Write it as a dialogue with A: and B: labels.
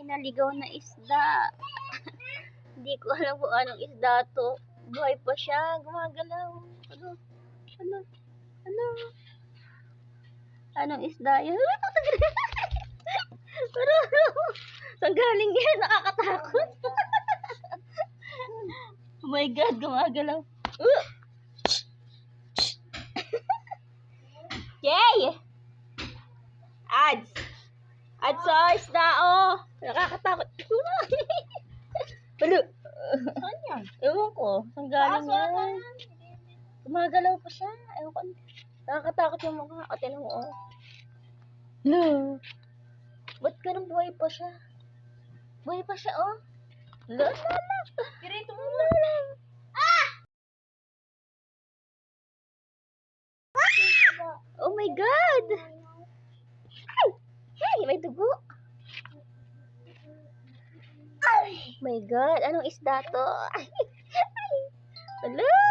A: naligaw na isda. Hindi ko alam kung anong isda to. Buhay pa siya, gumagalaw. Ano? Ano? Ano? Anong isda yun? Pero, saan galing yan? Nakakatakot. Oh my God, gumagalaw. Yay! Ads! Ads sa isda, oh! Nakakatakot. Halo!
B: Saan yan?
A: Ewan ko, saan galing yan? Gumagalaw pa siya. Ewan ko. Nakakatakot yung mukha. O, tinan mo, oh. Hello. Ba't ganun buhay pa siya? Buhay pa siya, oh. Hello, lala.
B: Pirito mo.
A: Oh my God! Ay! Ay, may dugo. Ay! My God, anong isda to? Ay! Hello!